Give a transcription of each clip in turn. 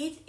8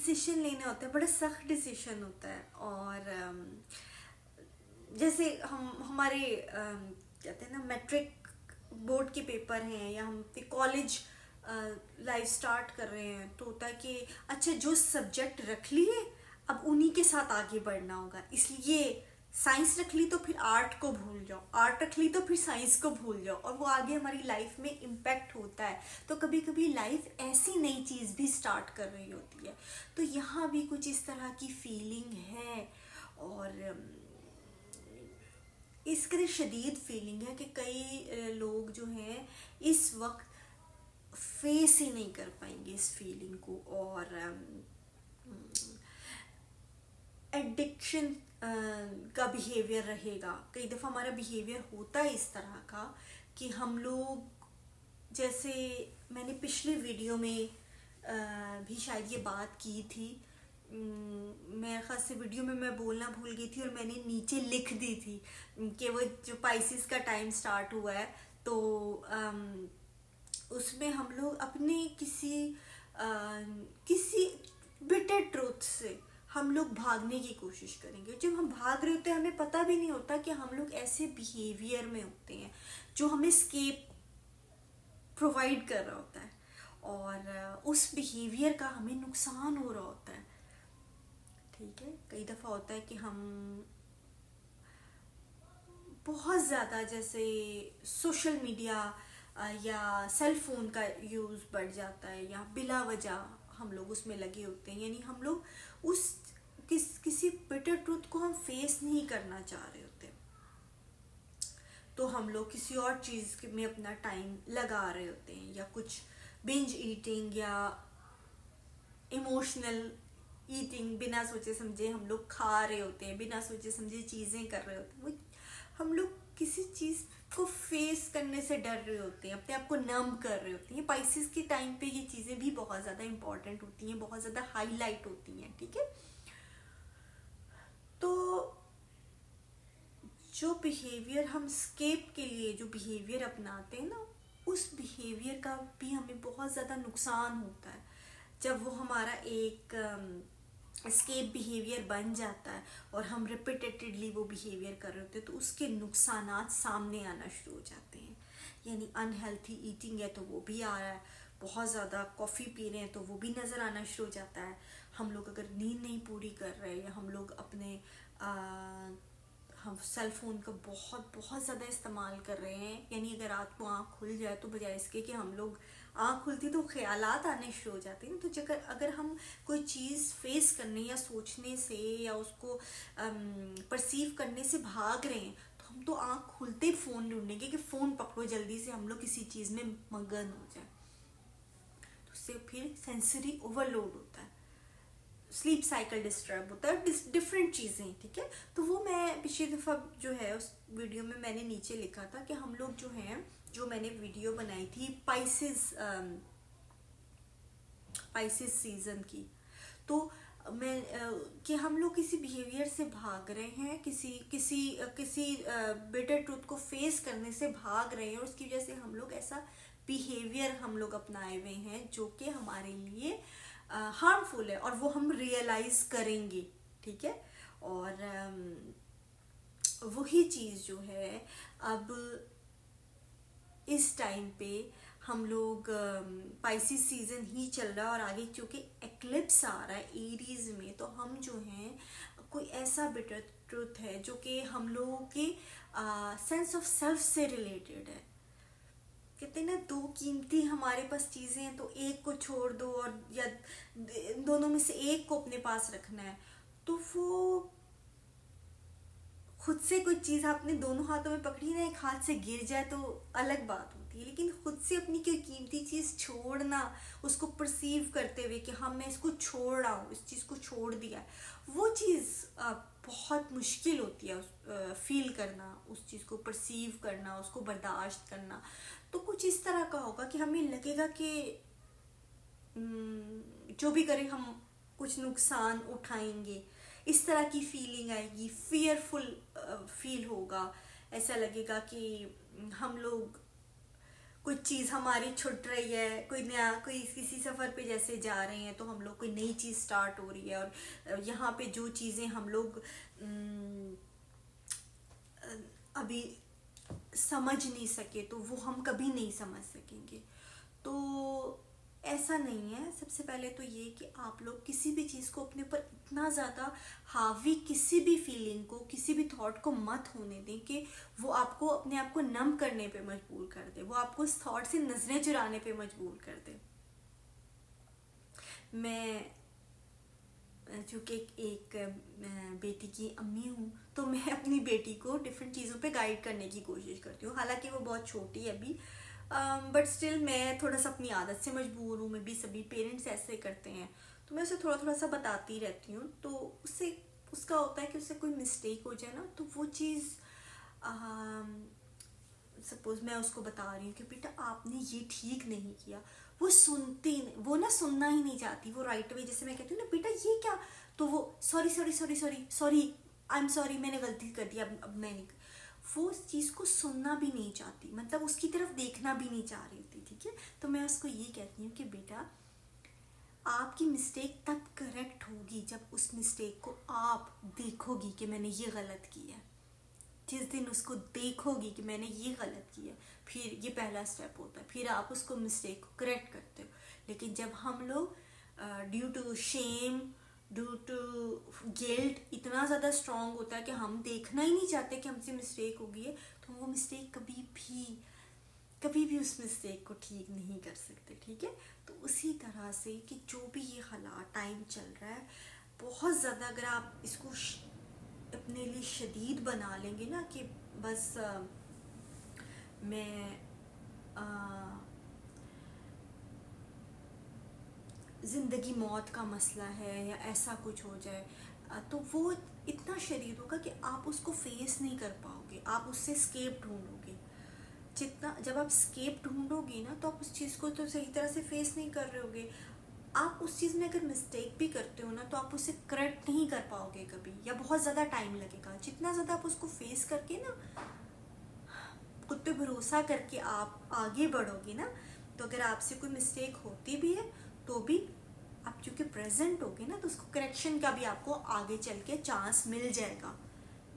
decision لینے ہوتے ہیں, بڑا سخت ڈیسیشن ہوتا ہے. اور جیسے ہمارے کہتے ہیں نا میٹرک بورڈ کے پیپر ہیں, یا ہم کالج لائف سٹارٹ کر رہے ہیں, تو ہوتا ہے کہ اچھا جو سبجیکٹ رکھ لیے اب انہی کے ساتھ آگے بڑھنا ہوگا, اس لیے سائنس رکھ لی تو پھر آرٹ کو بھول جاؤ, آرٹ رکھ لی تو پھر سائنس کو بھول جاؤ, اور وہ آگے ہماری لائف میں امپیکٹ ہوتا ہے. تو کبھی کبھی لائف ایسی نئی چیز بھی سٹارٹ کر رہی ہوتی ہے, تو یہاں بھی کچھ اس طرح کی فیلنگ ہے. اور اس قدر شدید فیلنگ ہے کہ کئی لوگ جو ہیں اس وقت فیس ہی نہیں کر پائیں گے اس فیلنگ کو. اور ایڈکشن کا بیہیویئر رہے گا. کئی دفعہ ہمارا بیہیویئر ہوتا ہے اس طرح کا کہ ہم لوگ, جیسے میں نے پچھلے ویڈیو میں بھی شاید یہ بات کی تھی, میرے خیال سے ویڈیو میں بولنا بھول گئی تھی, اور میں نے نیچے لکھ دی تھی کہ وہ جو پائسس کا ٹائم سٹارٹ ہوا ہے, تو اس میں ہم لوگ اپنے کسی بٹر ٹروتھ سے ہم لوگ بھاگنے کی کوشش کریں گے. جب ہم بھاگ رہے ہوتے ہیں ہمیں پتہ بھی نہیں ہوتا کہ ہم لوگ ایسے بیہیویئر میں ہوتے ہیں جو ہمیں اسکیپ پرووائڈ کر رہا ہوتا ہے, اور اس بیہیویئر کا ہمیں نقصان ہو رہا ہوتا ہے. ٹھیک ہے, کئی دفعہ ہوتا ہے کہ ہم بہت زیادہ جیسے سوشل میڈیا یا سیل فون کا یوز بڑھ جاتا ہے, یا بلا وجہ ہم لوگ اس میں لگے ہوتے ہیں, یعنی ہم لوگ اس کسی بٹر ٹروتھ کو ہم فیس نہیں کرنا چاہ رہے ہوتے, تو ہم لوگ کسی اور چیز میں اپنا ٹائم لگا رہے ہوتے ہیں, یا کچھ بنج ایٹنگ یا ایموشنل ایٹنگ, بنا سوچے سمجھے ہم لوگ کھا رہے ہوتے ہیں, بنا سوچے سمجھے چیزیں کر رہے ہوتے ہیں. ہم لوگ کسی چیز کو فیس کرنے سے ڈر رہے ہوتے ہیں, اپنے آپ کو نم کر رہے ہوتے ہیں. پائسس کے ٹائم پہ یہ چیزیں بھی بہت زیادہ امپورٹنٹ ہوتی ہیں, بہت زیادہ ہائی لائٹ ہوتی ہیں. ٹھیک ہے, تو جو بیہیویئر ہم اسکیپ کے لیے جو بیہیویئر اپناتے ہیں نا, اس بیہیویئر کا بھی ہمیں بہت زیادہ نقصان ہوتا ہے. جب وہ ہمارا ایک اسکیپ بیہیویئر بن جاتا ہے اور ہم ریپیٹیڈلی وہ بیہیویئر کر رہے ہوتے ہیں, تو اس کے نقصانات سامنے آنا شروع ہو جاتے ہیں. یعنی انہیلتھی ایٹنگ ہے تو وہ بھی آ رہا ہے, بہت زیادہ کافی پی رہے ہیں تو وہ بھی نظر آنا شروع ہو جاتا ہے. ہم لوگ اگر نیند نہیں پوری کر رہے, یا ہم لوگ اپنے ہم سیل فون کا بہت زیادہ استعمال کر رہے ہیں, یعنی اگر رات کو آنکھ کھل جائے تو بجائے اس کے کہ ہم لوگ آنکھ کھلتی تو خیالات آنے شروع ہو جاتے ہیں. تو اگر ہم کوئی چیز فیس کرنے یا سوچنے سے یا اس کو پرسیو کرنے سے بھاگ رہے ہیں, تو ہم تو آنکھ کھلتے فون ڈھونڈیں گے کہ فون پکڑو جلدی سے, ہم لوگ کسی چیز میں مگن ہو جائیں. تو اس سے پھر سینسری اوور لوڈ ہوتا ہے, سلیپ سائیکل ڈسٹرب ہوتا ہے, ڈفرینٹ چیزیں. ٹھیک ہے, تو وہ میں پچھلی دفعہ جو ہے اس ویڈیو میں نے نیچے لکھا تھا کہ ہم لوگ جو ہیں, جو میں نے ویڈیو بنائی تھی پائسس سیزن کی, تو میں کہ ہم لوگ کسی بیہیویئر سے بھاگ رہے ہیں, کسی بیٹر ٹروتھ کو فیس کرنے سے بھاگ رہے ہیں, اور اس کی وجہ سے ہم لوگ ایسا بیہیویئر ہم لوگ اپنائے ہوئے ہیں جو کہ ہمارے لیے ہارمفل ہے, اور وہ ہم ریئلائز کریں گے. ٹھیک ہے, اور وہی چیز جو ہے اب اس ٹائم پہ ہم لوگ پائسس سیزن ہی چل رہا ہے, اور آگے چونکہ ایکلپس آ رہا ہے ایریز میں, تو ہم جو ہیں کوئی ایسا بٹر ٹروتھ ہے جو کہ ہم لوگوں کے سینس آف سیلف سے ریلیٹڈ ہے. کہتے ہیں نا, دو قیمتی ہمارے پاس چیزیں ہیں تو ایک کو چھوڑ دو, اور یا دونوں میں سے ایک کو اپنے پاس رکھنا ہے. تو وہ خود سے کوئی چیز آپ نے دونوں ہاتھوں میں پکڑی نا, ایک ہاتھ سے گر جائے تو الگ بات ہوتی ہے, لیکن خود سے اپنی کوئی قیمتی چیز چھوڑنا, اس کو پرسیو کرتے ہوئے کہ ہاں میں اس کو چھوڑ رہا ہوں, اس چیز کو چھوڑ دیا, وہ چیز بہت مشکل ہوتی ہے فیل کرنا, اس چیز کو پرسیو کرنا, اس کو برداشت کرنا. تو کچھ اس طرح کا ہوگا کہ ہمیں لگے گا کہ جو بھی کریں ہم کچھ نقصان اٹھائیں گے, اس طرح کی فیلنگ آئے گی, فیئرفل فیل ہوگا, ایسا لگے گا کہ ہم لوگ کوئی چیز ہماری چھٹ رہی ہے، کوئی نیا، کوئی کسی سفر پہ جیسے جا رہے ہیں تو ہم لوگ کوئی نئی چیز سٹارٹ ہو رہی ہے، اور یہاں پہ جو چیزیں ہم لوگ ابھی سمجھ نہیں سکے تو وہ ہم کبھی نہیں سمجھ سکیں گے. تو ایسا نہیں ہے. سب سے پہلے تو یہ کہ آپ لوگ کسی بھی چیز کو اپنے اوپر اتنا زیادہ حاوی، کسی بھی فیلنگ کو، کسی بھی تھاٹ کو مت ہونے دیں کہ وہ آپ کو اپنے آپ کو نم کرنے پہ مجبور کر دے، وہ آپ کو اس تھاٹ سے نظریں چرانے پہ مجبور کر دے. میں چونکہ ایک بیٹی کی امی ہوں تو میں اپنی بیٹی کو ڈفرینٹ چیزوں پہ گائیڈ کرنے کی کوشش کرتی ہوں. حالانکہ وہ بہت چھوٹی ہے ابھی، بٹ اسٹل میں تھوڑا سا اپنی عادت سے مجبور ہوں. میں بھی سبھی پیرنٹس ایسے کرتے ہیں تو میں اسے تھوڑا تھوڑا سا بتاتی رہتی ہوں. تو اس کا ہوتا ہے کہ اس سے کوئی مسٹیک ہو جائے نا تو وہ چیز، سپوز میں اس کو بتا رہی ہوں کہ بیٹا آپ نے یہ ٹھیک نہیں کیا، وہ سنتی نہیں، وہ نا سننا ہی نہیں چاہتی. وہ رائٹ اوے جیسے میں کہتی ہوں نا بیٹا یہ کیا، تو وہ sorry sorry sorry sorry sorry I am sorry, میں نے غلطی کر دی، اب میں نہیں. وہ اس چیز کو سننا بھی نہیں چاہتی، مطلب اس کی طرف دیکھنا بھی نہیں چاہ رہی ہوتی. ٹھیک ہے، تو میں اس کو یہ کہتی ہوں کہ بیٹا آپ کی مسٹیک تب کریکٹ ہوگی جب اس مسٹیک کو آپ دیکھو گی کہ میں نے یہ غلط کیا ہے. جس دن اس کو دیکھو گی کہ میں نے یہ غلط کیا، پھر یہ پہلا سٹیپ ہوتا ہے، پھر آپ اس کو مسٹیک کو کریکٹ کرتے ہو. لیکن جب ہم لوگ due to shame, due to guilt اتنا زیادہ اسٹرانگ ہوتا ہے کہ ہم دیکھنا ہی نہیں چاہتے کہ ہم سے مسٹیک ہو گئی ہے، تو وہ مسٹیک کبھی بھی اس مسٹیک کو ٹھیک نہیں کر سکتے. ٹھیک ہے، تو اسی طرح سے کہ جو بھی یہ حالات ٹائم چل رہا ہے، بہت زیادہ اگر آپ اس کو اپنے لیے شدید بنا لیں گے نا کہ بس میں زندگی موت کا مسئلہ ہے یا ایسا کچھ ہو جائے، تو وہ اتنا شدید ہوگا کہ آپ اس کو فیس نہیں کر پاؤ گے. آپ اس سے اسکیپ ڈھونڈو گے. جب آپ اسکیپ ڈھونڈو گے نا تو آپ اس چیز کو تو صحیح طرح سے فیس نہیں کر رہے ہوگے. آپ اس چیز میں اگر مسٹیک بھی کرتے ہو نا تو آپ اسے کریکٹ نہیں کر پاؤ گے کبھی، یا بہت زیادہ ٹائم لگے گا. جتنا زیادہ آپ اس کو فیس کر کے نا، خود پہ بھروسہ کر کے آپ آگے بڑھو گے نا، تو اگر آپ سے کوئی مسٹیک ہوتی بھی ہے تو بھی آپ چونکہ پریزنٹ ہوگے نا تو اس کو کریکشن کا بھی آپ کو آگے چل کے چانس مل جائے گا.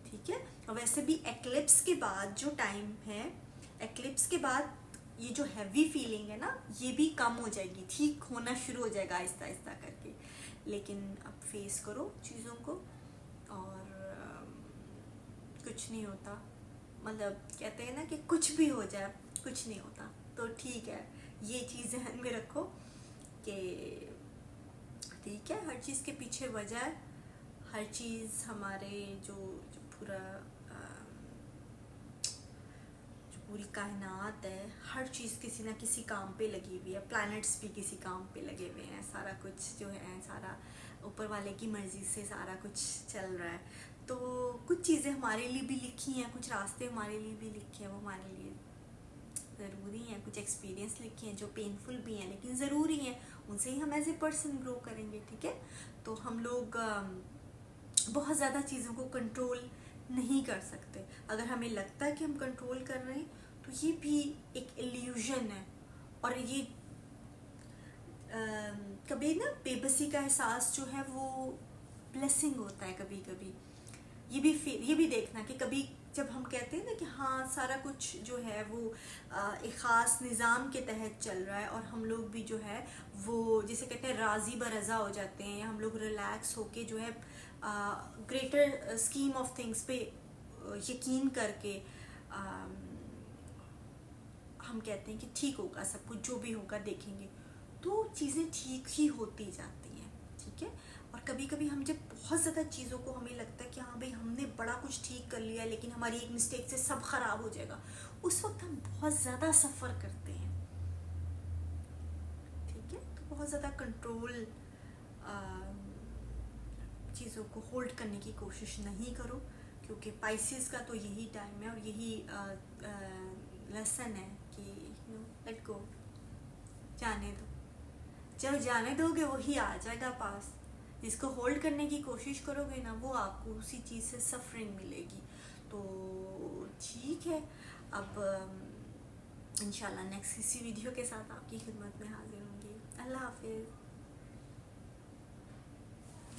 ٹھیک ہے، اور ویسے بھی ایکلپس کے بعد جو ٹائم ہے، ایکلپس کے بعد یہ جو ہیوی فیلنگ ہے نا یہ بھی کم ہو جائے گی، ٹھیک ہونا شروع ہو جائے گا آہستہ آہستہ کر کے. لیکن اب فیس کرو چیزوں کو، اور کچھ نہیں ہوتا. مطلب کہتے ہیں نا کہ کچھ بھی ہو جائے کچھ نہیں ہوتا، تو ٹھیک ہے، یہ چیز ذہن میں رکھو کہ ٹھیک ہے، ہر چیز کے پیچھے وجہ ہے. ہر چیز ہمارے جو پورا پوری کائنات ہے، ہر چیز کسی نہ کسی کام پہ لگی ہوئی ہے. پلانٹس بھی کسی کام پہ لگے ہوئے ہیں. سارا کچھ جو ہے، سارا اوپر والے کی مرضی سے سارا کچھ چل رہا ہے. تو کچھ چیزیں ہمارے لیے بھی لکھی ہیں، کچھ راستے ہمارے لیے بھی لکھے ہیں، وہ ہمارے لیے ضروری ہیں. کچھ ایکسپیرینس لکھے ہیں جو پینفل بھی ہیں لیکن ضروری ہیں، ان سے ہی ہم ایز اے پرسن گرو کریں گے. ٹھیک ہے، تو ہم لوگ بہت زیادہ چیزوں کو کنٹرول نہیں کر سکتے. اگر ہمیں لگتا ہے کہ ہم کنٹرول کر رہے ہیں تو یہ بھی ایک ایلیوژن ہے. اور یہ کبھی نا بے بسی کا احساس جو ہے وہ بلیسنگ ہوتا ہے. کبھی کبھی یہ بھی دیکھنا کہ کبھی جب ہم کہتے ہیں نا کہ ہاں سارا کچھ جو ہے وہ ایک خاص نظام کے تحت چل رہا ہے، اور ہم لوگ بھی جو ہے وہ جسے کہتے ہیں راضی برضا ہو جاتے ہیں، یا ہم لوگ ریلیکس ہو کے جو ہے گریٹر اسکیم آف تھنگس پہ یقین کر کے ہم کہتے ہیں کہ ٹھیک ہوگا سب کچھ، جو بھی ہوگا دیکھیں گے، تو چیزیں ٹھیک ہی ہوتی جاتی ہیں. ٹھیک ہے، اور کبھی کبھی ہم جب بہت زیادہ چیزوں کو ہمیں لگتا ہے کہ ہاں بھائی ہم نے بڑا کچھ ٹھیک کر لیا لیکن ہماری ایک مسٹیک سے سب خراب ہو جائے گا، اس وقت ہم بہت زیادہ سفر کرتے ہیں. ٹھیک ہے، تو بہت زیادہ کنٹرول چیزوں کو ہولڈ کرنے کی کوشش نہیں کرو، کیونکہ پائسیز کا تو یہی ٹائم ہے اور یہی لیسن ہے کہ لیٹ گو، جانے دو. جب جانے دو گے وہی آ جائے گا پاس. جس کو ہولڈ کرنے کی کوشش کرو گے نا وہ آپ کو اسی چیز سے سفرنگ ملے گی. تو ٹھیک ہے، اب انشاءاللہ نیکسٹ کسی ویڈیو کے ساتھ آپ کی خدمت میں حاضر ہوں گی. اللہ حافظ.